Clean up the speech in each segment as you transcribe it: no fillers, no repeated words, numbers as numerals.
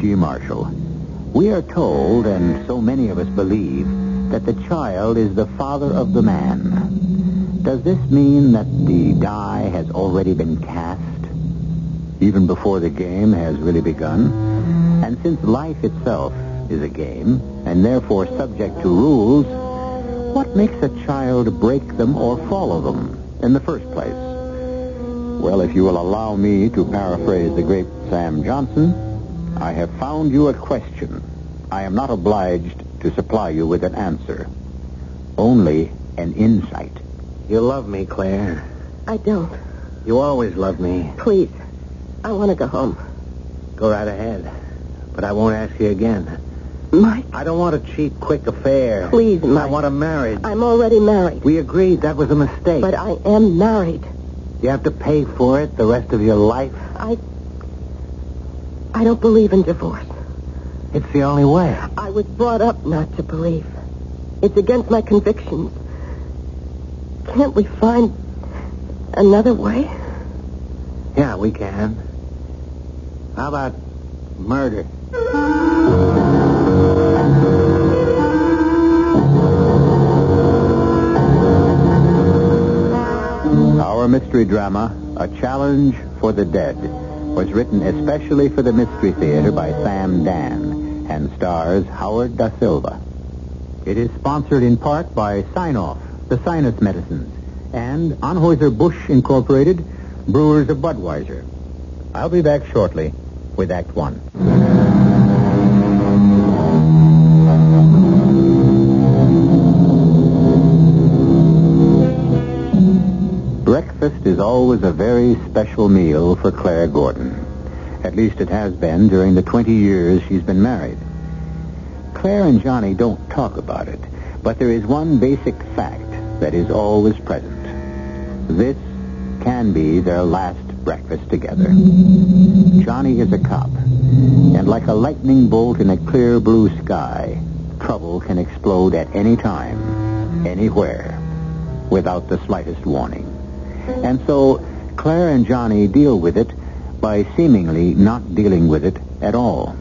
G. Marshall. We are told, and so many of us believe, that the child is the father of the man. Does this mean that the die has already been cast, even before the game has really begun? And since life itself is a game, and therefore subject to rules, what makes a child break them or follow them in the first place? Well, if you will allow me to paraphrase the great Sam Johnson, I have found you a question. I am not obliged to supply you with an answer, only an insight. You love me, Claire. I don't. You always loved me. Please, I want to go home. Go right ahead. But I won't ask you again. Mike. I don't want a cheap, quick affair. Please, Mike. I want a marriage. I'm already married. We agreed that was a mistake. But I am married. You have to pay for it the rest of your life? I don't believe in divorce. It's the only way. I was brought up not to believe. It's against my convictions. Can't we find another way? Yeah, we can. How about murder? Our mystery drama, A Challenge for the Dead, was written especially for the Mystery Theater by Sam Dan and stars Howard Da Silva. It is sponsored in part by Sine-Off, the sinus medicines, and Anheuser-Busch Incorporated, brewers of Budweiser. I'll be back shortly with Act One. Breakfast is always a very special meal for Claire Gordon. At least it has been during the 20 years she's been married. Claire and Johnny don't talk about it, but there is one basic fact that is always present. This can be their last breakfast together. Johnny is a cop, and like a lightning bolt in a clear blue sky, trouble can explode at any time, anywhere, without the slightest warning. And so Claire and Johnny deal with it by seemingly not dealing with it at all.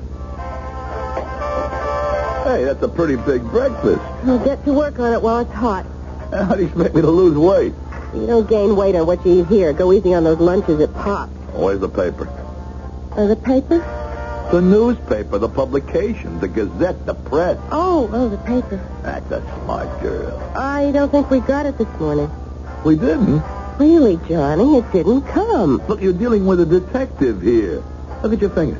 Hey, that's a pretty big breakfast. Well, get to work on it while it's hot. How do you expect me to lose weight? You don't gain weight on what you eat here. Go easy on those lunches at Pop's. Where's the paper? The paper? The newspaper, the publication, the Gazette, the press. Oh, the paper. That's a smart girl. I don't think we got it this morning. We didn't? Really, Johnny, it didn't come. Look, you're dealing with a detective here. Look at your finger.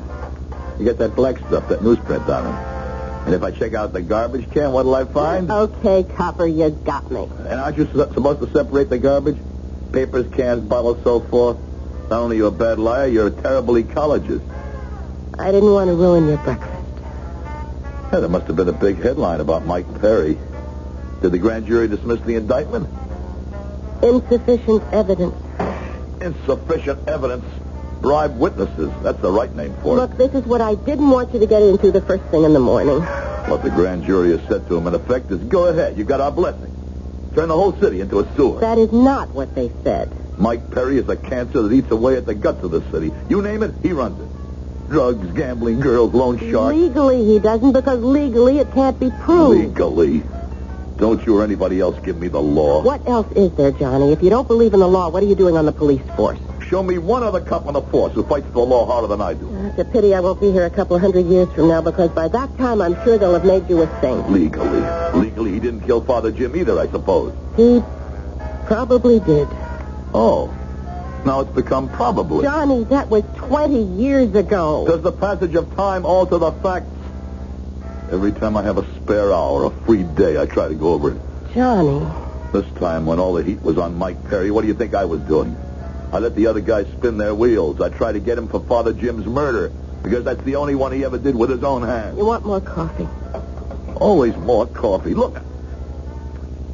You got that black stuff, that newsprint on it. And if I check out the garbage can, what'll I find? Okay, copper, you got me. And aren't you supposed to separate the garbage? Papers, cans, bottles, so forth. Not only are you a bad liar, you're a terrible ecologist. I didn't want to ruin your breakfast. Yeah, there must have been a big headline about Mike Perry. Did the grand jury dismiss the indictment? Insufficient evidence. Insufficient evidence. Bribe witnesses. That's the right name for it. Look, this is what I didn't want you to get into the first thing in the morning. What the grand jury has said to him, in effect, is go ahead. You got our blessing. Turn the whole city into a sewer. That is not what they said. Mike Perry is a cancer that eats away at the guts of the city. You name it, he runs it. Drugs, gambling, girls, loan sharks. Legally he doesn't, because legally it can't be proved. Legally? Don't you or anybody else give me the law. What else is there, Johnny? If you don't believe in the law, what are you doing on the police force? Show me one other cop on the force who fights the law harder than I do. It's a pity I won't be here a couple of 100 years from now, because by that time I'm sure they'll have made you a saint. Legally. Legally, he didn't kill Father Jim either, I suppose. He probably did. Oh. Now it's become probably. Johnny, that was 20 years ago. Does the passage of time alter the facts? Every time I have a spare hour, a free day, I try to go over it. Johnny. This time, when all the heat was on Mike Perry, what do you think I was doing? I let the other guys spin their wheels. I tried to get him for Father Jim's murder, because that's the only one he ever did with his own hands. You want more coffee? Always more coffee. Look,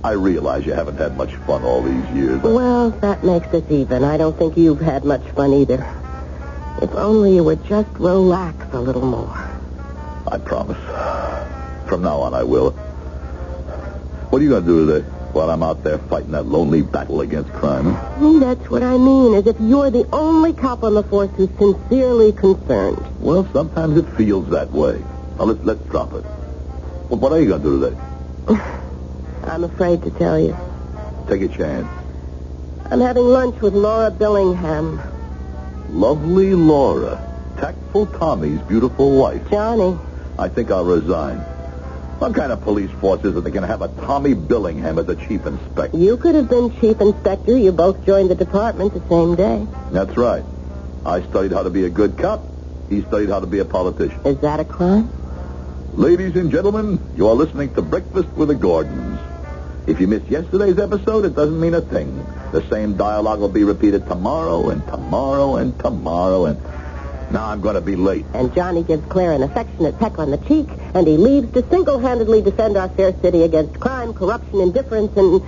I realize you haven't had much fun all these years. Well, that makes us even. I don't think you've had much fun either. If only you would just relax a little more. I promise. From now on, I will. What are you going to do today? While I'm out there fighting that lonely battle against crime. That's what I mean, as if you're the only cop on the force who's sincerely concerned. Well, sometimes it feels that way. Now, let's drop it. Well, what are you going to do today? I'm afraid to tell you. Take a chance. I'm having lunch with Laura Billingham. Lovely Laura. Tactful Tommy's beautiful wife. Johnny. I think I'll resign. What kind of police force is it that can have a Tommy Billingham as the chief inspector? You could have been chief inspector. You both joined the department the same day. That's right. I studied how to be a good cop. He studied how to be a politician. Is that a crime? Ladies and gentlemen, you are listening to Breakfast with the Gordons. If you missed yesterday's episode, it doesn't mean a thing. The same dialogue will be repeated tomorrow and tomorrow and tomorrow, and now I'm going to be late. And Johnny gives Claire an affectionate peck on the cheek, and he leaves to single-handedly defend our fair city against crime, corruption, indifference, and...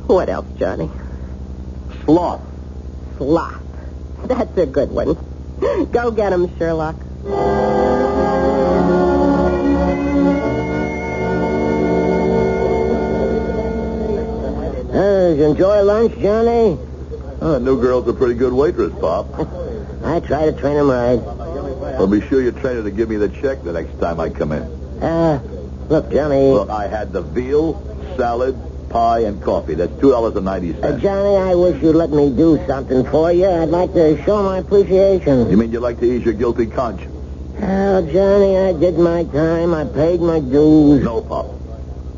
What else, Johnny? Sloth. Sloth. That's a good one. Go get him, Sherlock. Did you enjoy lunch, Johnny? New girl's a pretty good waitress, Pop. I try to train him right. Well, be sure you train her to give me the check the next time I come in. Look, Johnny. Look, I had the veal, salad, pie, and coffee. That's $2.90. Johnny, I wish you'd let me do something for you. I'd like to show my appreciation. You mean you'd like to ease your guilty conscience? Oh, Johnny, I did my time. I paid my dues. No, Pop.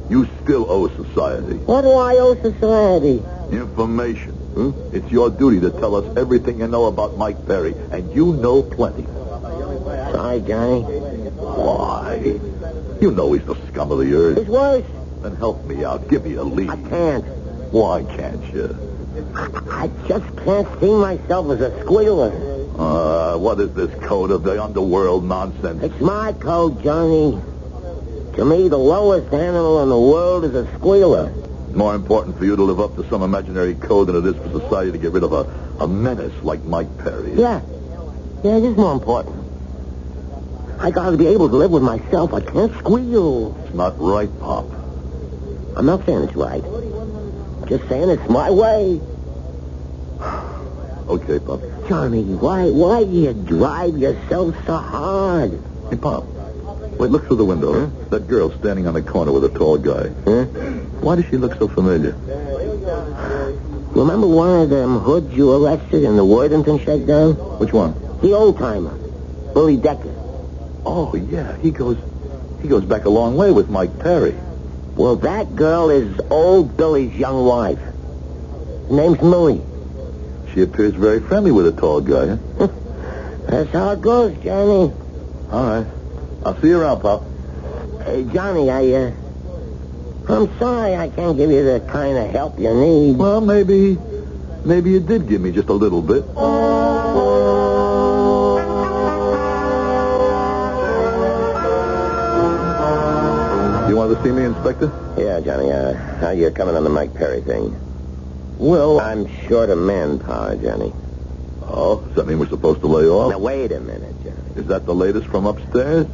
You still owe society. What do I owe society? Information. It's your duty to tell us everything you know about Mike Perry, and you know plenty. Sorry, Johnny. Why? You know he's the scum of the earth. It's worse. Then help me out. Give me a lead. I can't. Why can't you? I just can't see myself as a squealer. What is this code of the underworld nonsense? It's my code, Johnny. To me, the lowest animal in the world is a squealer. More important for you to live up to some imaginary code than it is for society to get rid of a menace like Mike Perry. Yeah, it is more important. I gotta be able to live with myself. I can't squeal. It's not right, Pop. I'm not saying it's right. I'm just saying it's my way. Okay, Pop. Johnny, why do you drive yourself so hard? Hey, Pop. Wait, look through the window. Huh? That girl standing on the corner with a tall guy. Huh? Why does she look so familiar? Remember one of them hoods you arrested in the Worthington shakedown? Which one? The old-timer. Billy Decker. Oh, yeah. He goes back a long way with Mike Perry. Well, that girl is old Billy's young wife. Her name's Millie. She appears very friendly with a tall guy, huh? That's how it goes, Johnny. All right. I'll see you around, Pop. Johnny, I'm sorry I can't give you the kind of help you need. Well, maybe you did give me just a little bit. You wanted to see me, Inspector? Yeah, Johnny. How you coming on the Mike Perry thing? Well, I'm short of manpower, Johnny. Oh, does that mean we're supposed to lay off? Now, wait a minute, Johnny. Is that the latest from upstairs?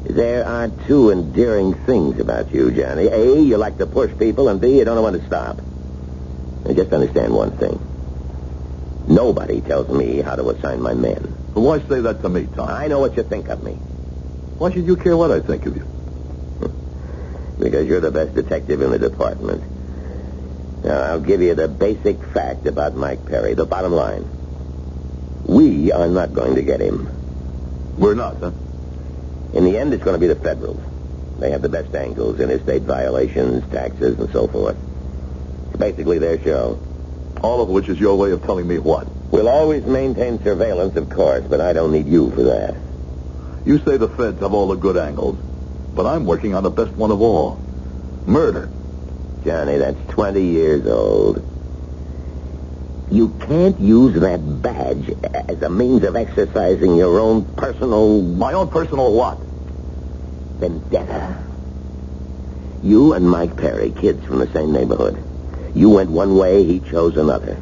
There are two endearing things about you, Johnny. A, you like to push people, and B, you don't know when to stop. Now, just understand one thing. Nobody tells me how to assign my men. Well, why say that to me, Tom? I know what you think of me. Why should you care what I think of you? Because you're the best detective in the department. Now, I'll give you the basic fact about Mike Perry, the bottom line. We are not going to get him. We're not, huh? In the end, it's going to be the Federals. They have the best angles, interstate violations, taxes, and so forth. It's basically their show. All of which is your way of telling me what? We'll always maintain surveillance, of course, but I don't need you for that. You say the feds have all the good angles, but I'm working on the best one of all. Murder. Johnny, that's 20 years old. You can't use that badge as a means of exercising your own personal... My own personal what? Vendetta. You and Mike Perry, kids from the same neighborhood. You went one way, he chose another.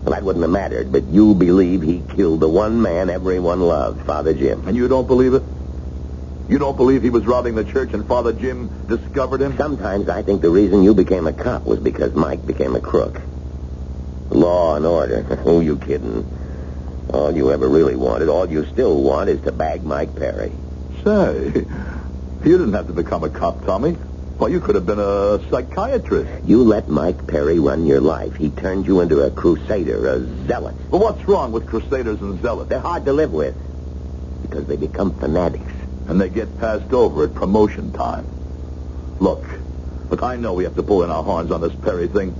Well, that wouldn't have mattered, but you believe he killed the one man everyone loved, Father Jim. And you don't believe it? You don't believe he was robbing the church and Father Jim discovered him? Sometimes I think the reason you became a cop was because Mike became a crook. Law and order. Who you kidding? All you ever really wanted, all you still want, is to bag Mike Perry. Say, you didn't have to become a cop, Tommy. Well, you could have been a psychiatrist. You let Mike Perry run your life. He turned you into a crusader, a zealot. But what's wrong with crusaders and zealots? They're hard to live with because they become fanatics. And they get passed over at promotion time. Look, I know we have to pull in our horns on this Perry thing,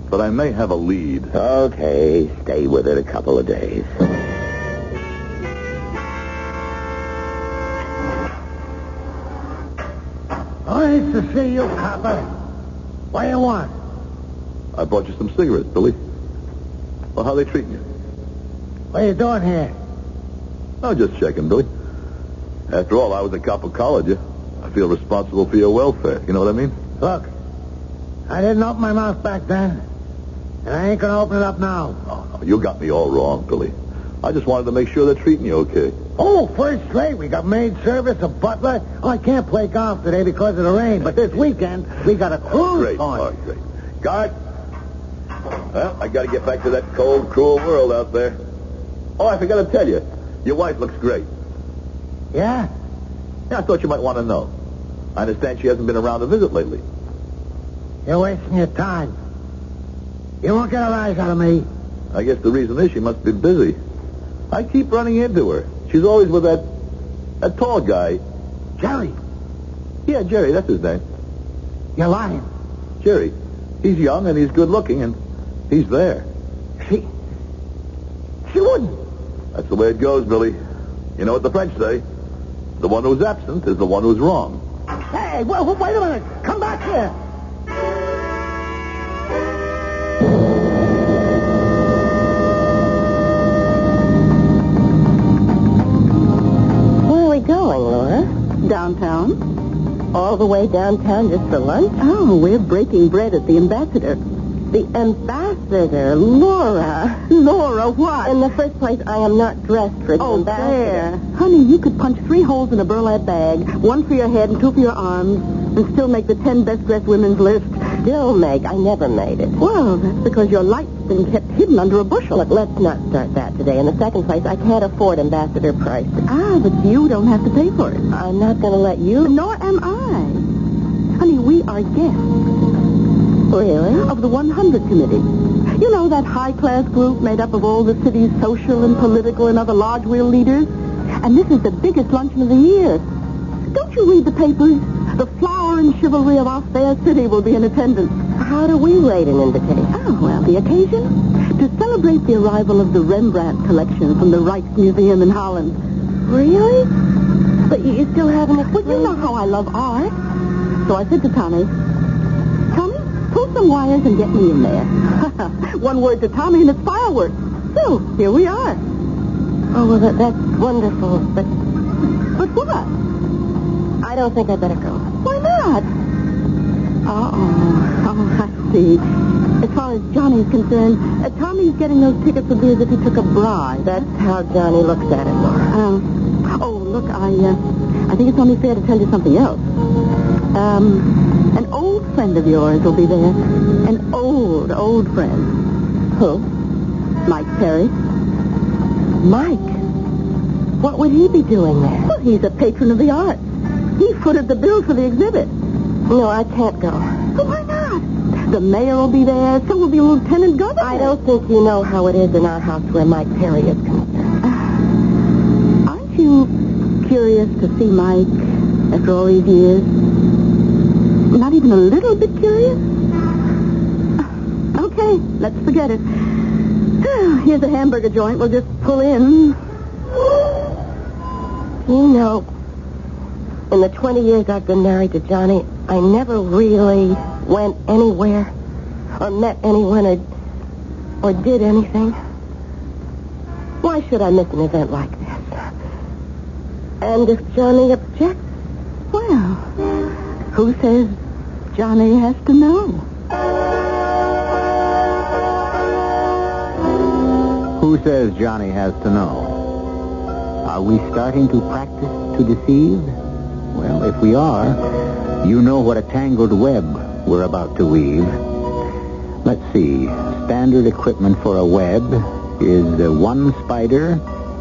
but I may have a lead. Okay, stay with it a couple of days. Nice to see you, copper. What do you want? I bought you some cigarettes, Billy. Well, how are they treating you? What are you doing here? Oh, just checking, Billy. After all, I was a cop of college. I feel responsible for your welfare. You know what I mean? Look, I didn't open my mouth back then, and I ain't gonna open it up now. Oh, no, you got me all wrong, Billy. I just wanted to make sure they're treating you okay. Oh, first rate. We got maid service, a butler. Oh, I can't play golf today because of the rain, but this weekend we got a cruise Great, on. all right, great. Guard. Well, I got to get back to that cold, cruel world out there. Oh, I forgot to tell you. Your wife looks great. Yeah? Yeah, I thought you might want to know. I understand she hasn't been around to visit lately. You're wasting your time. You won't get a rise out of me. I guess the reason is she must be busy. I keep running into her. She's always with that tall guy. Jerry, Yeah, Jerry, that's his name. you're lying. Jerry. He's young and he's good looking and he's there. She wouldn't. That's the way it goes, Billy. You know what the French say? The one who's absent is the one who's wrong. Hey, wait a minute. Come back here. Where are we going, Laura? Downtown? All the way downtown just for lunch? Oh, we're breaking bread at the Ambassador. The ambassador, Laura. Laura, what? In the first place, I am not dressed for the ambassador. there. Honey, you could punch 3 holes in a burlap bag, 1 for your head and 2 for your arms, and still make the 10 best-dressed women's list. Still make. I never made it. Well, that's because your light's been kept hidden under a bushel. Look, let's not start that today. In the second place, I can't afford ambassador prices. Ah, but you don't have to pay for it. I'm not going to let you... Nor am I. Honey, we are guests. Really? Of the 100 Committee. You know, that high-class group made up of all the city's social and political and other large-wheel leaders? And this is the biggest luncheon of the year. Don't you read the papers? The flower and chivalry of our fair city will be in attendance. How do we rate an invitation? Oh, well, the occasion? To celebrate the arrival of the Rembrandt collection from the Rijksmuseum in Holland. Really? But you still haven't explained... Well, you know how I love art. So I said to Tommy, pull some wires and get me in there. One word to Tommy and it's fireworks. So, here we are. Oh, well, that's wonderful, but... But what? I don't think I better go. Why not? Oh, I see. As far as Johnny's concerned, Tommy's getting those tickets would be as if he took a bribe. That's how Johnny looks at it, Laura. Look, I think it's only fair to tell you something else. An old friend of yours will be there. An old friend. Who? Mike Perry. Mike? What would he be doing there? Well, he's a patron of the arts. He footed the bill for the exhibit. No, I can't go. Well, why not? The mayor will be there, so will be Lieutenant Governor. I don't think you know how it is in our house where Mike Perry is concerned. Aren't you curious to see Mike after all these years? Not even a little bit curious? Okay, let's forget it. Here's a hamburger joint. We'll just pull in. You know, in the 20 years I've been married to Johnny, I never really went anywhere or met anyone or did anything. Why should I miss an event like this? And if Johnny objects... Well, who says Johnny has to know? Who says Johnny has to know? Are we starting to practice to deceive? Well, if we are, you know what a tangled web we're about to weave. Let's see. Standard equipment for a web is one spider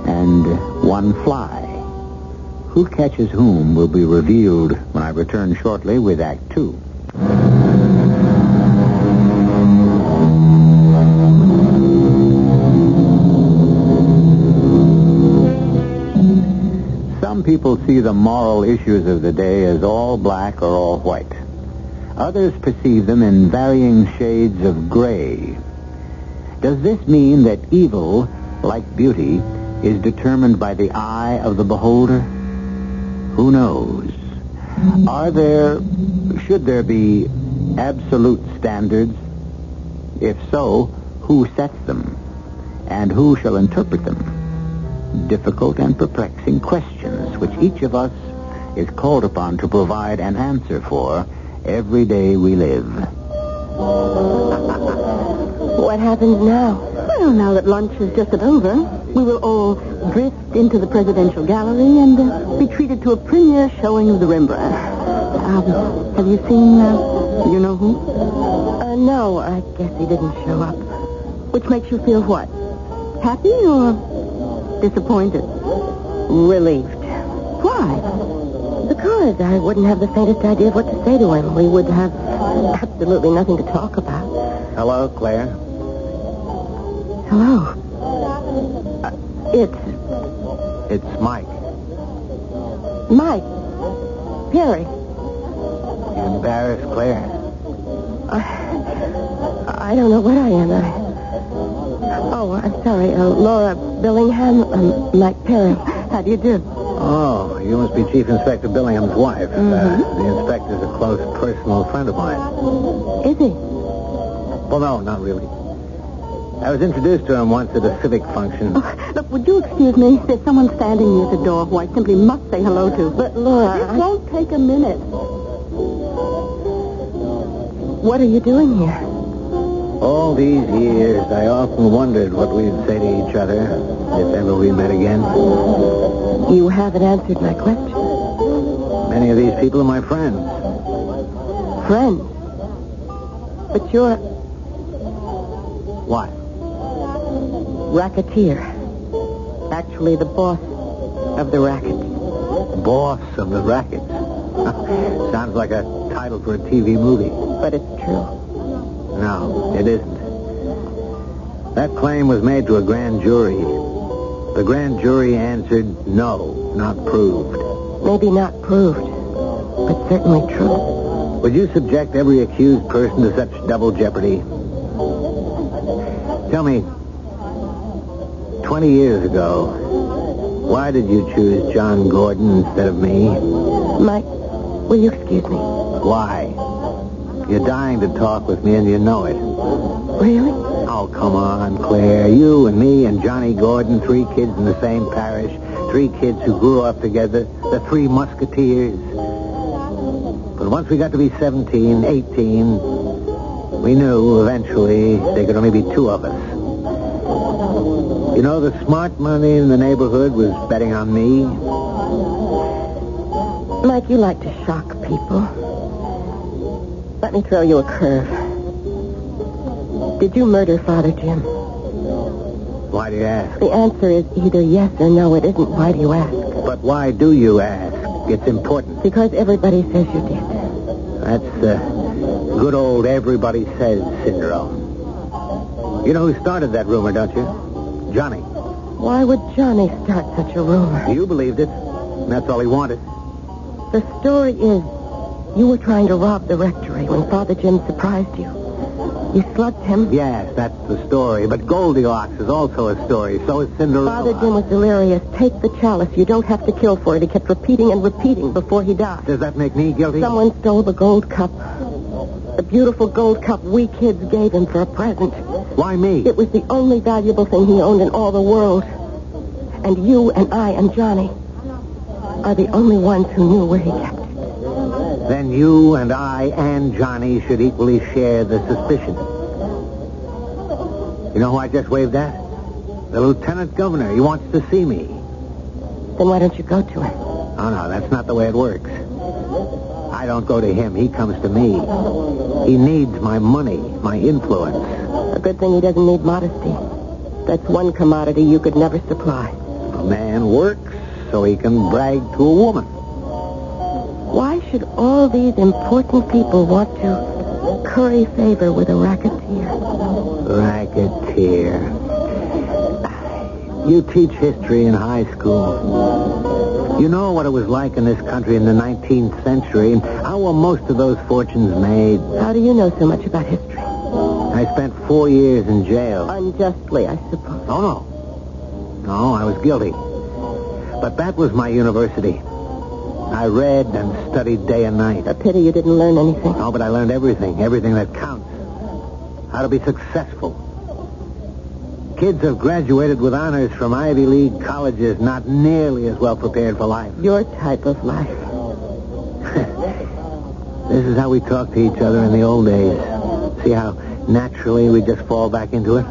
and one fly. Who catches whom will be revealed when I return shortly with Act 2. Some people see the moral issues of the day as all black or all white. Others perceive them in varying shades of gray. Does this mean that evil, like beauty, is determined by the eye of the beholder? Who knows? Should there be absolute standards? If so, who sets them? And who shall interpret them? Difficult and perplexing questions which each of us is called upon to provide an answer for every day we live. What happens now? Well, now that lunch is just over, we will all drift into the presidential gallery and be treated to a premiere showing of the Rembrandt. Have you seen, you know who? No, I guess he didn't show up. Which makes you feel what? Happy or disappointed? Relieved. Why? Because I wouldn't have the faintest idea of what to say to him. We would have absolutely nothing to talk about. Hello, Claire. Hello. It's Mike. Mike. Perry. You embarrassed, Claire? I don't know what I am. I'm sorry. Laura Billingham, Mike Perry. How do you do? Oh, you must be Chief Inspector Billingham's wife. The inspector's a close personal friend of mine. Is he? Well, no, not really. I was introduced to him once at a civic function. Oh, look, would you excuse me? There's someone standing near the door who I simply must say hello to. But, Laura... This won't take a minute. What are you doing here? All these years, I often wondered what we'd say to each other if ever we met again. You haven't answered my question. Many of these people are my friends. Friends? But you're... What? Racketeer. Actually, the boss of the racket. Boss of the racket. Sounds like a title for a TV movie. But it's true. No, it isn't. That claim was made to a grand jury. The grand jury answered no, not proved. Maybe not proved, but certainly true. Would you subject every accused person to such double jeopardy? Tell me, 20 years ago, why did you choose John Gordon instead of me? Mike, will you excuse me? Why? You're dying to talk with me and you know it. Really? Oh, come on, Claire. You and me and Johnny Gordon, 3 kids in the same parish, 3 kids who grew up together, the 3 musketeers. But once we got to be 17, 18, we knew eventually there could only be 2 of us. You know, the smart money in the neighborhood was betting on me. Mike, you like to shock people. Let me throw you a curve. Did you murder Father Jim? Why do you ask? The answer is either yes or no. It isn't. Why do you ask? But why do you ask? It's important. Because everybody says you did. That's good old everybody says syndrome. You know who started that rumor, don't you? Johnny. Why would Johnny start such a rumor? You believed it. That's all he wanted. The story is you were trying to rob the rectory when Father Jim surprised you. You slugged him. Yes, that's the story. But Goldilocks is also a story. So is Cinderella. Father Jim was delirious. Take the chalice. You don't have to kill for it. He kept repeating and repeating before he died. Does that make me guilty? Someone stole the gold cup. The beautiful gold cup we kids gave him for a present. Why me? It was the only valuable thing he owned in all the world. And you and I and Johnny are the only ones who knew where he kept it. Then you and I and Johnny should equally share the suspicion. You know who I just waved at? The lieutenant governor. He wants to see me. Then why don't you go to him? Oh, no, that's not the way it works. I don't go to him. He comes to me. He needs my money, my influence. A good thing he doesn't need modesty. That's one commodity you could never supply. A man works so he can brag to a woman. Why should all these important people want to curry favor with a racketeer? Racketeer. You teach history in high school. You know what it was like in this country in the 19th century, and how were most of those fortunes made? How do you know so much about history? I spent 4 years in jail. Unjustly, I suppose. Oh, no. No, I was guilty. But that was my university. I read and studied day and night. A pity you didn't learn anything. Oh, but I learned everything that counts. How to be successful. Kids have graduated with honors from Ivy League colleges, not nearly as well prepared for life. Your type of life. This is how we talked to each other in the old days. See how naturally we just fall back into it?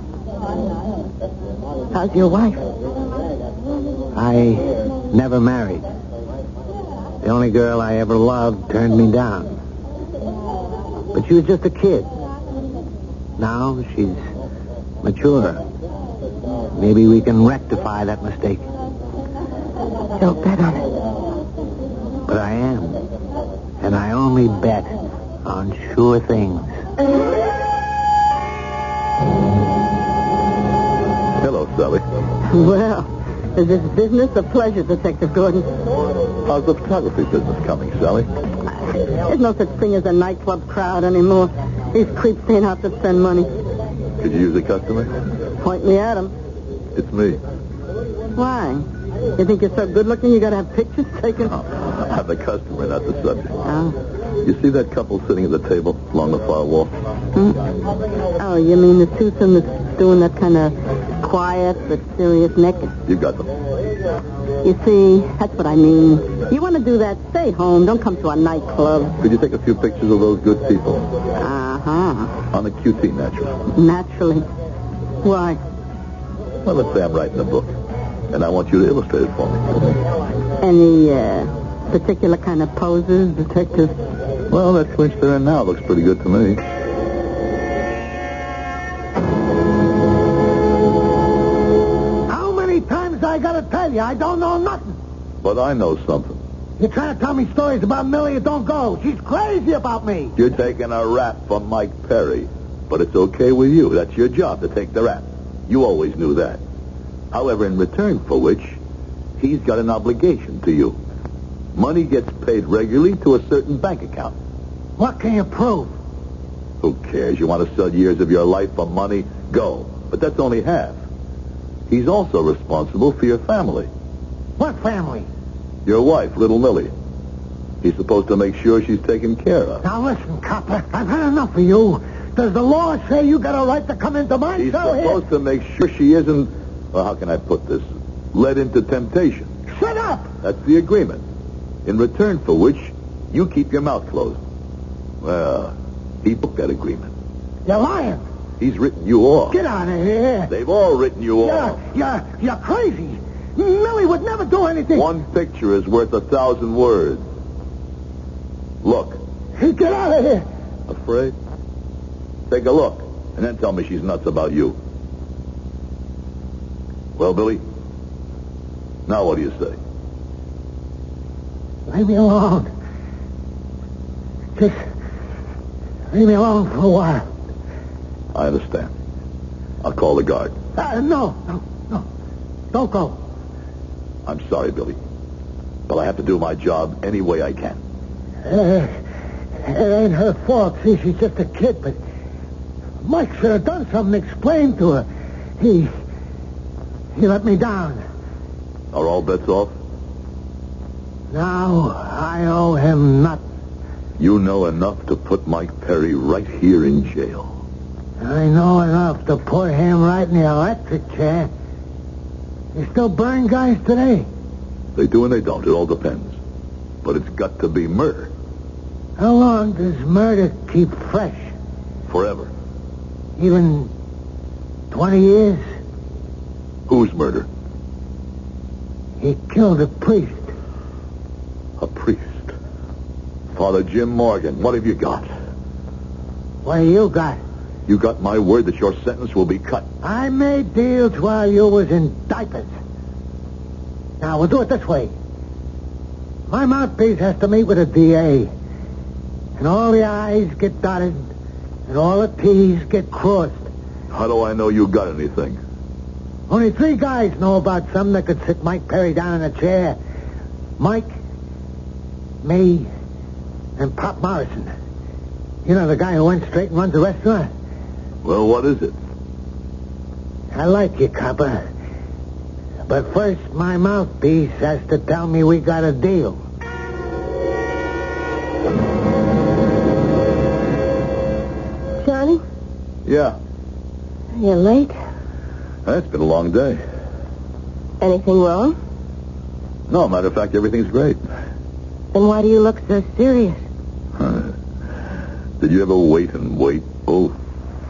How's your wife? I never married. The only girl I ever loved turned me down. But she was just a kid. Now she's mature. Maybe we can rectify that mistake. Don't bet on it. But I am. And I only bet on sure things. Hello, Sally. Well, is this business a pleasure, Detective Gordon? How's the photography business coming, Sally? There's no such thing as a nightclub crowd anymore. These creeps ain't out to spend money. Could you use a customer? Point me at 'em. It's me. Why? You think you're so good-looking you gotta have pictures taken? I'm the customer, not the subject. Oh. You see that couple sitting at the table along the far wall? Oh, you mean the twosome that's doing that kind of quiet but serious naked? You got them. You see, that's what I mean. You want to do that, stay home. Don't come to a nightclub. Could you take a few pictures of those good people? Uh-huh. On the QT, naturally. Naturally. Why? Well, let's say I'm writing a book, and I want you to illustrate it for me. Any particular kind of poses, Detective? Well, that clinch they're in now looks pretty good to me. How many times I gotta tell you? I don't know nothing. But I know something. You're trying to tell me stories about Millie that don't go. She's crazy about me. You're taking a rap from Mike Perry. But it's okay with you. That's your job to take the rap. You always knew that. However, in return for which, he's got an obligation to you. Money gets paid regularly to a certain bank account. What can you prove? Who cares? You want to sell years of your life for money? Go. But that's only half. He's also responsible for your family. What family? Your wife, little Millie. He's supposed to make sure she's taken care of. Now listen, copper. I've had enough of you. Does the law say you got a right to come into my He's cell here? supposed to make sure she isn't, well, how can I put this, led into temptation. Shut up! That's the agreement. In return for which, you keep your mouth closed. Well, he broke that agreement. You're lying. He's written you off. Get out of here. They've all written you off. You're crazy. Millie would never do anything. One picture is worth 1,000 words. Look. Get out of here. Afraid? Take a look, and then tell me she's nuts about you. Well, Billy, now what do you say? Leave me alone. Just leave me alone for a while. I understand. I'll call the guard. No. Don't go. I'm sorry, Billy, but I have to do my job any way I can. It ain't her fault. See, she's just a kid, but Mike should have done something, explained to her. He let me down. Are all bets off? Now I owe him nothing. You know enough to put Mike Perry right here in jail. I know enough to put him right in the electric chair. You still burn guys today? They do and they don't. It all depends. But it's got to be murder. How long does murder keep fresh? Forever. Even 20 years? Whose murder? He killed a priest. A priest? Father Jim Morgan, what have you got? What do you got? You got my word that your sentence will be cut. I made deals while you was in diapers. Now, we'll do it this way. My mouthpiece has to meet with a DA. And all the I's get dotted, and all the T's get crossed. How do I know you got anything? Only 3 guys know about something that could sit Mike Perry down in a chair. Mike, me, and Pop Morrison. You know, the guy who went straight and runs the restaurant? Well, what is it? I like you, copper. But first, my mouthpiece has to tell me we got a deal. Johnny? Yeah. You're late? It's been a long day. Anything wrong? No, matter of fact, everything's great. Then why do you look so serious? Did you ever wait and wait? Oh,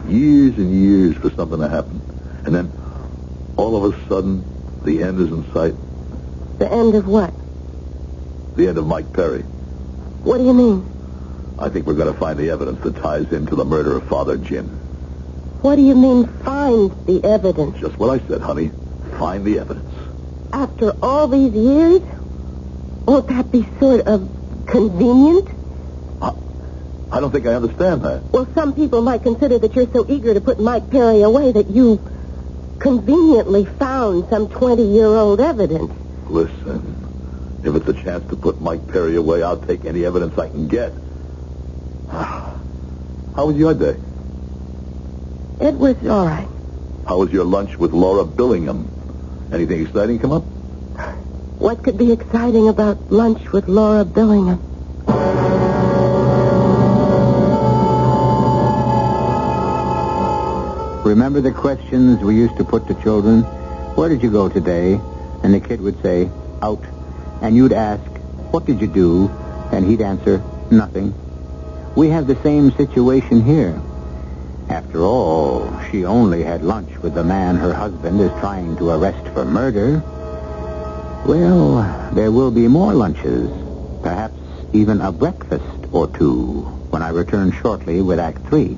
years and years for something to happen. And then, all of a sudden, the end is in sight. The end of what? The end of Mike Perry. What do you mean? I think we're going to find the evidence that ties into the murder of Father Jim. What do you mean, find the evidence? Just what I said, honey. Find the evidence. After all these years? Won't that be sort of convenient? I don't think I understand that. Well, some people might consider that you're so eager to put Mike Perry away that you conveniently found some 20-year-old evidence. Listen, if it's a chance to put Mike Perry away, I'll take any evidence I can get. How was your day? It was all right. How was your lunch with Laura Billingham? Anything exciting come up? What could be exciting about lunch with Laura Billingham? Remember the questions we used to put to children? Where did you go today? And the kid would say, out. And you'd ask, what did you do? And he'd answer, nothing. We have the same situation here. After all, she only had lunch with the man her husband is trying to arrest for murder. Well, there will be more lunches, perhaps even a breakfast or two, when I return shortly with Act 3.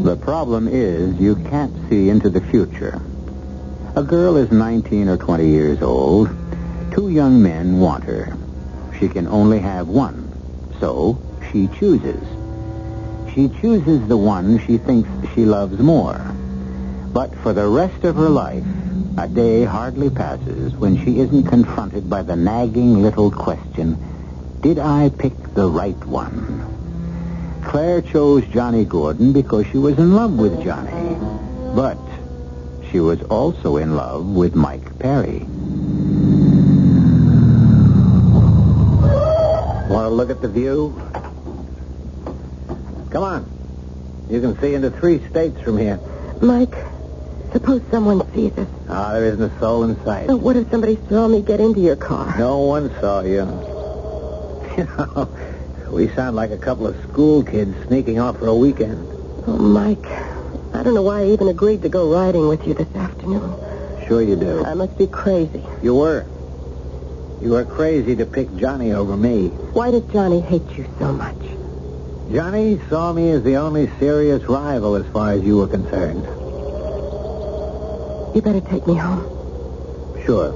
The problem is you can't see into the future. A girl is 19 or 20 years old. 2 young men want her. She can only have one, so she chooses. She chooses the one she thinks she loves more. But for the rest of her life, a day hardly passes when she isn't confronted by the nagging little question, did I pick the right one? Claire chose Johnny Gordon because she was in love with Johnny. But she was also in love with Mike Perry. Want to look at the view? Come on. You can see into 3 states from here. Mike, suppose someone sees us. Ah, there isn't a soul in sight. So what if somebody saw me get into your car? No one saw you. You know, we sound like a couple of school kids sneaking off for a weekend. Oh, Mike, I don't know why I even agreed to go riding with you this afternoon. Sure you do. I must be crazy. You were. You were crazy to pick Johnny over me. Why did Johnny hate you so much? Johnny saw me as the only serious rival as far as you were concerned. You better take me home. Sure.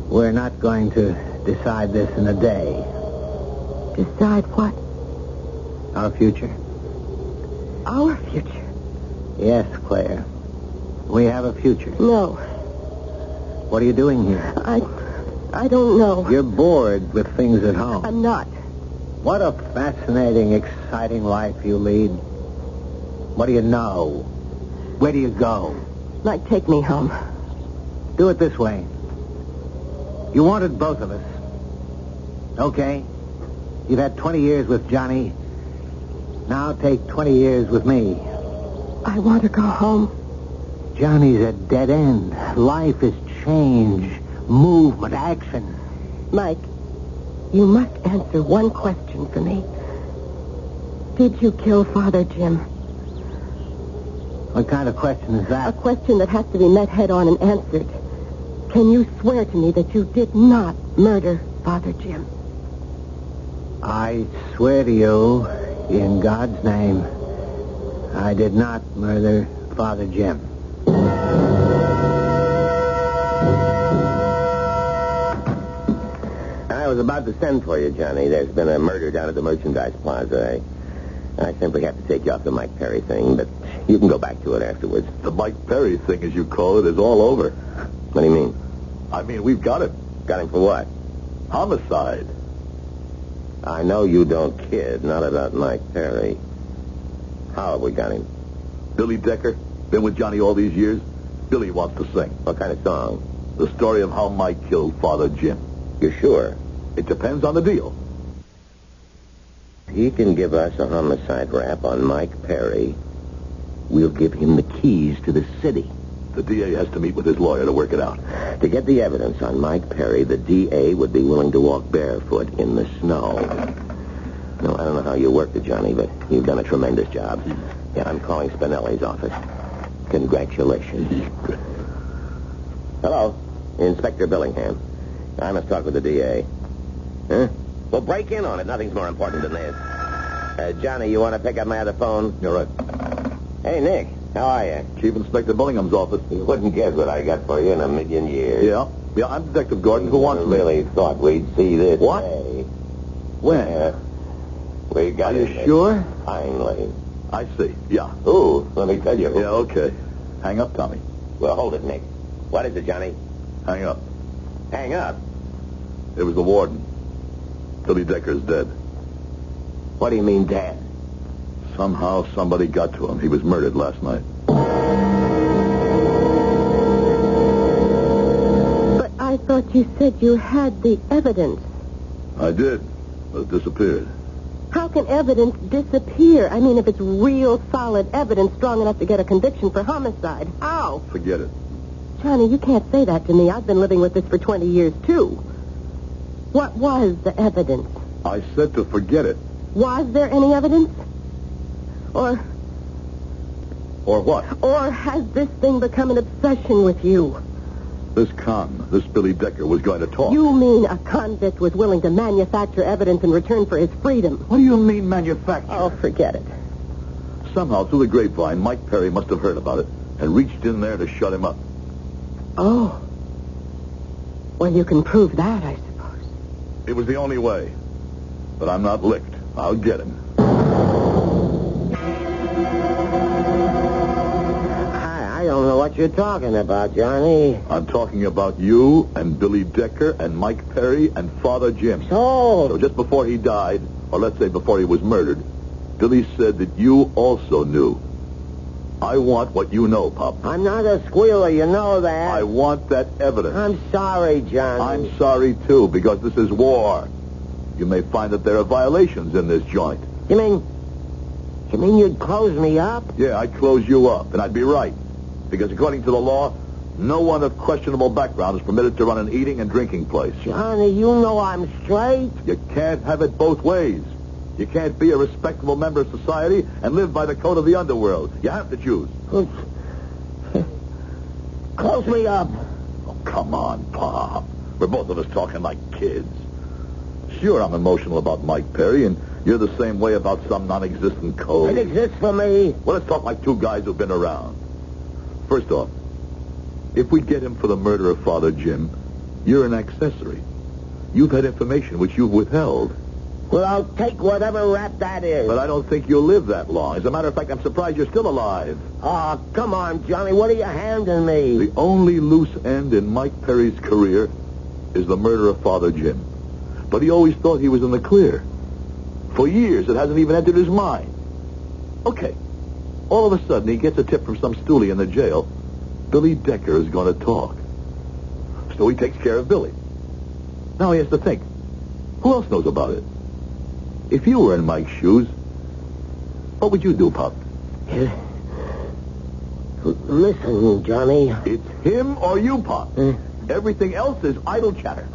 We're not going to decide this in a day. Decide what? Our future. Our future? Yes, Claire. We have a future. No. What are you doing here? I don't know. You're bored with things at home. I'm not. What a fascinating, exciting life you lead. What do you know? Where do you go? Mike, take me home. Do it this way. You wanted both of us. Okay. You've had 20 years with Johnny. Now take 20 years with me. I want to go home. Johnny's a dead end. Life is change, movement, action. Mike, You must answer one question for me. Did you kill Father Jim? What kind of question is A that? question that has to be met head-on and answered. Can you swear to me that you did not murder Father Jim? I swear to you, in God's name, I did not murder Father Jim. I was about to send for you, Johnny. There's been a murder down at the Merchandise Plaza. I simply have to take you off the Mike Perry thing, but you can go back to it afterwards. The Mike Perry thing, as you call it, is all over. What do you mean? I mean, we've got him. Got him for what? Homicide. I know you don't kid, not about Mike Perry. How have we got him? Billy Decker, been with Johnny all these years. Billy wants to sing. What kind of song? The story of how Mike killed Father Jim. You sure? It depends on the deal. He can give us a homicide rap on Mike Perry. We'll give him the keys to the city. The DA has to meet with his lawyer to work it out. To get the evidence on Mike Perry, the DA would be willing to walk barefoot in the snow. No, I don't know how you worked it, Johnny, but you've done a tremendous job. Yeah, I'm calling Spinelli's office. Congratulations. Hello, Inspector Billingham. I must talk with the DA. Huh? Well, break in on it. Nothing's more important than this. Johnny, you want to pick up my other phone? You're right. Hey, Nick, how are you? Chief Inspector Billingham's office. You wouldn't guess what I got for you in a million years. Yeah, I'm Detective Gordon. Who wants me? Really thought we'd see this What? day. When? We got Are you it. sure? Finally. I see. Yeah. Ooh, let me tell you. Yeah, okay. Hang up, Tommy. Well, hold it, Nick. What is it, Johnny? Hang up. Hang up. It was the warden. Billy Decker's dead. What do you mean, Dad? Somehow somebody got to him. He was murdered last night. But I thought you said you had the evidence. I did, but it disappeared. How can evidence disappear? I mean, if it's real, solid evidence strong enough to get a conviction for homicide. How? Forget it. Johnny, you can't say that to me. I've been living with this for 20 years, too. What was the evidence? I said to forget it. Was there any evidence? Or what? Or has this thing become an obsession with you? This Billy Decker, was going to talk. You mean a convict was willing to manufacture evidence in return for his freedom? What do you mean, manufacture? Oh, forget it. Somehow, through the grapevine, Mike Perry must have heard about it and reached in there to shut him up. Oh. Well, you can prove that, I suppose. It was the only way. But I'm not licked. I'll get him. I don't know what you're talking about, Johnny. I'm talking about you and Billy Decker and Mike Perry and Father Jim. So just before he died, or let's say before he was murdered, Billy said that you also knew. I want what you know, Pop. I'm not a squealer, you know that. I want that evidence. I'm sorry, Johnny. I'm sorry, too, because this is war. You may find that there are violations in this joint. You mean you'd close me up? Yeah, I'd close you up, and I'd be right. Because according to the law, no one of questionable background is permitted to run an eating and drinking place. Johnny, you know I'm straight. You can't have it both ways. You can't be a respectable member of society and live by the code of the underworld. You have to choose. Close me up. Oh, come on, Pop. We're both of us talking like kids. Sure, I'm emotional about Mike Perry, and you're the same way about some non-existent code. It exists for me. Well, let's talk like two guys who've been around. First off, if we get him for the murder of Father Jim, you're an accessory. You've had information which you've withheld. Well, I'll take whatever rap that is. But I don't think you'll live that long. As a matter of fact, I'm surprised you're still alive. Oh, come on, Johnny. What are you handing me? The only loose end in Mike Perry's career is the murder of Father Jim. But he always thought he was in the clear. For years, it hasn't even entered his mind. Okay. All of a sudden, he gets a tip from some stoolie in the jail. Billy Decker is going to talk. So he takes care of Billy. Now he has to think. Who else knows about it? If you were in Mike's shoes, what would you do, Pop? Listen, Johnny. It's him or you, Pop. Everything else is idle chatter.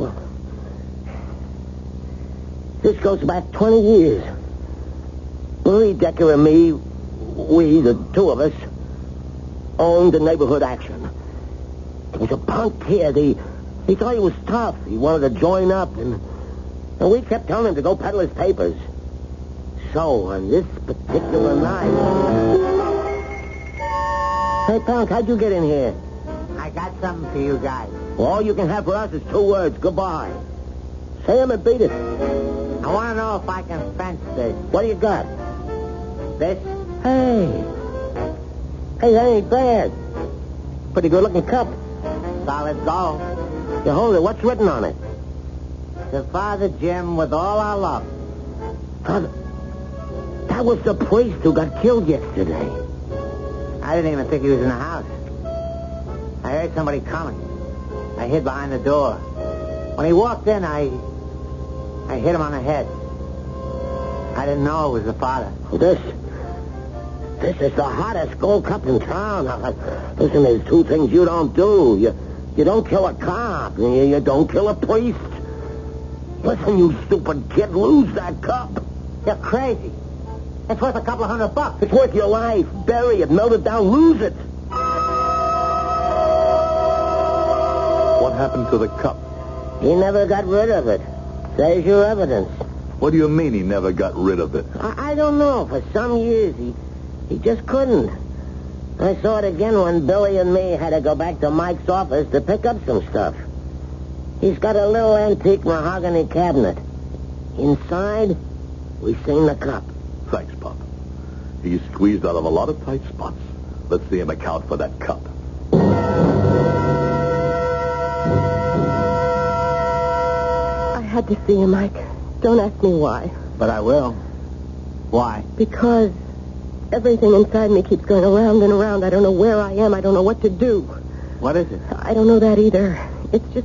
This goes back 20 years. Marie Decker and me, we, the two of us, owned the neighborhood Action. There was a punk kid. He thought he was tough. He wanted to join up, and we kept telling him to go peddle his papers. So, on this particular night... Hey, punk, how'd you get in here? I got something for you guys. All you can have for us is 2 words. Goodbye. Say 'em and beat it. I want to know if I can fence this. What do you got? This? Hey, that ain't bad. Pretty good-looking cup. Solid gold. You hold it. What's written on it? To Father Jim with all our love. Father, that was the priest who got killed yesterday. I didn't even think he was in the house. I heard somebody coming. I hid behind the door. When he walked in, I hit him on the head. I didn't know it was the father. This is the hottest gold cup in town. Listen, there's 2 things you don't do. You don't kill a cop. You don't kill a priest. Listen, you stupid kid, lose that cup. You're crazy. It's worth a couple of $100. It's worth your life. Bury it, melt it down, lose it. What happened to the cup? He never got rid of it. There's your evidence. What do you mean he never got rid of it? I don't know. For some years, he just couldn't. I saw it again when Billy and me had to go back to Mike's office to pick up some stuff. He's got a little antique mahogany cabinet. Inside, we seen the cup. Thanks, Pop. He's squeezed out of a lot of tight spots. Let's see him account for that cup. I had to see you, Mike. Don't ask me why. But I will. Why? Because everything inside me keeps going around and around. I don't know where I am. I don't know what to do. What is it? I don't know that either. It's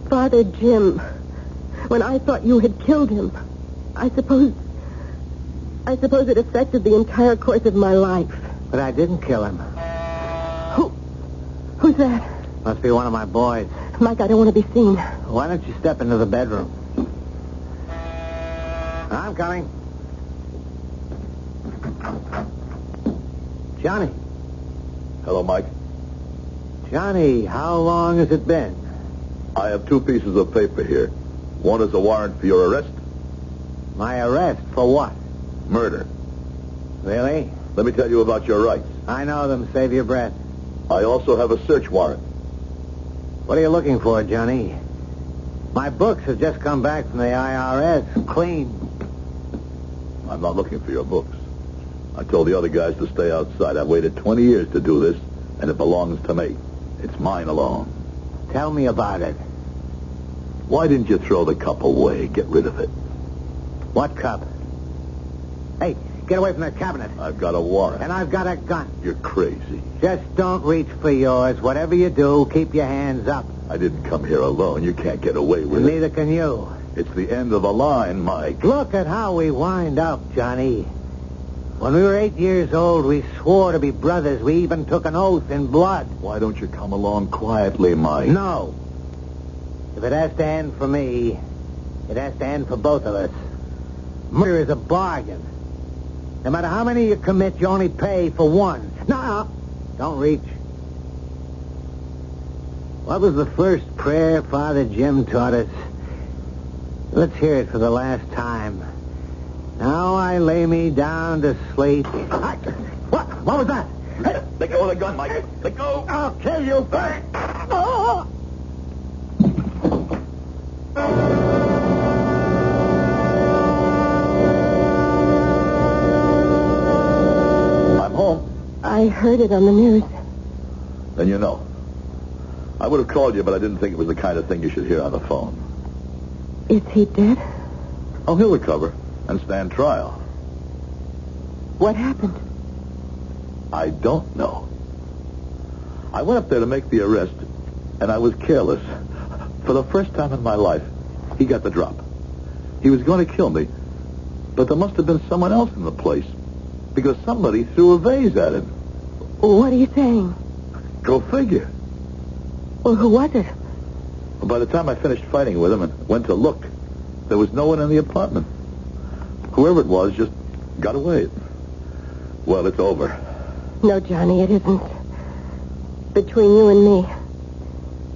Father Jim. When I thought you had killed him, I suppose it affected the entire course of my life. But I didn't kill him. Who's that? Must be one of my boys. Mike, I don't want to be seen. Why don't you step into the bedroom? I'm coming. Johnny. Hello, Mike. Johnny, how long has it been? I have 2 pieces of paper here. One is a warrant for your arrest. My arrest? For what? Murder. Really? Let me tell you about your rights. I know them. Save your breath. I also have a search warrant. What are you looking for, Johnny? My books have just come back from the IRS. Clean. I'm not looking for your books. I told the other guys to stay outside. I've waited 20 years to do this, and it belongs to me. It's mine alone. Tell me about it. Why didn't you throw the cup away? Get rid of it. What cup? Hey, get away from that cabinet. I've got a warrant. And I've got a gun. You're crazy. Just don't reach for yours. Whatever you do, keep your hands up. I didn't come here alone. You can't get away with it. Neither can you. It's the end of a line, Mike. Look at how we wind up, Johnny. When we were 8 years old, we swore to be brothers. We even took an oath in blood. Why don't you come along quietly, Mike? No. If it has to end for me, it has to end for both of us. Murder is a bargain. No matter how many you commit, you only pay for one. No, don't reach. What was the first prayer Father Jim taught us? Let's hear it for the last time. Now I lay me down to sleep. What? What was that? Hey, let go of the gun, Mike. Let go. I'll kill you. Oh! I'm home. I heard it on the news. Then you know. I would have called you, but I didn't think it was the kind of thing you should hear on the phone. Is he dead? Oh, he'll recover and stand trial. What happened? I don't know. I went up there to make the arrest, and I was careless. For the first time in my life, he got the drop. He was going to kill me, but there must have been someone else in the place, because somebody threw a vase at him. What are you saying? Go figure. Well, who was it? By the time I finished fighting with him and went to look, there was no one in the apartment. Whoever it was just got away. Well, it's over. No, Johnny, it isn't. Between you and me,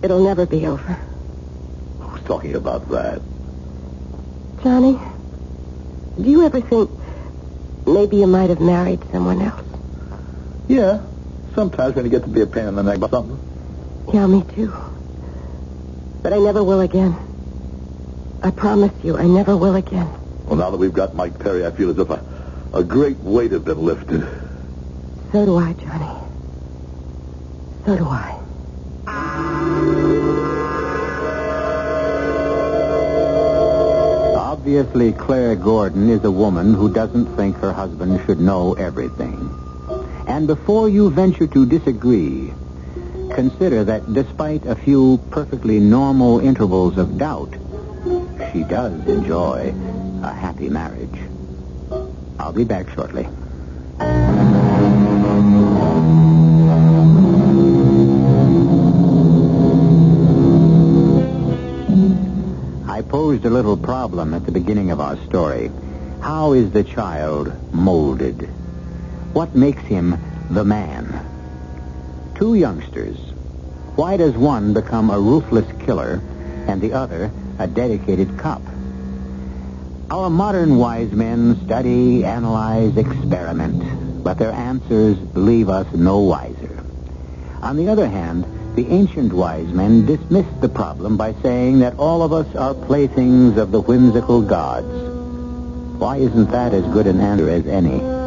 it'll never be over. Who's talking about that? Johnny, do you ever think maybe you might have married someone else? Yeah. Sometimes when you get to be a pain in the neck about something. Yeah, me too. But I never will again. I promise you, I never will again. Well, now that we've got Mike Perry, I feel as if a great weight has been lifted. So do I, Johnny. So do I. Obviously, Claire Gordon is a woman who doesn't think her husband should know everything. And before you venture to disagree, consider that despite a few perfectly normal intervals of doubt, she does enjoy a happy marriage. I'll be back shortly. I posed a little problem at the beginning of our story. How is the child molded? What makes him the man? Two youngsters. Why does one become a ruthless killer and the other a dedicated cop? Our modern wise men study, analyze, experiment, but their answers leave us no wiser. On the other hand, the ancient wise men dismissed the problem by saying that all of us are playthings of the whimsical gods. Why isn't that as good an answer as any?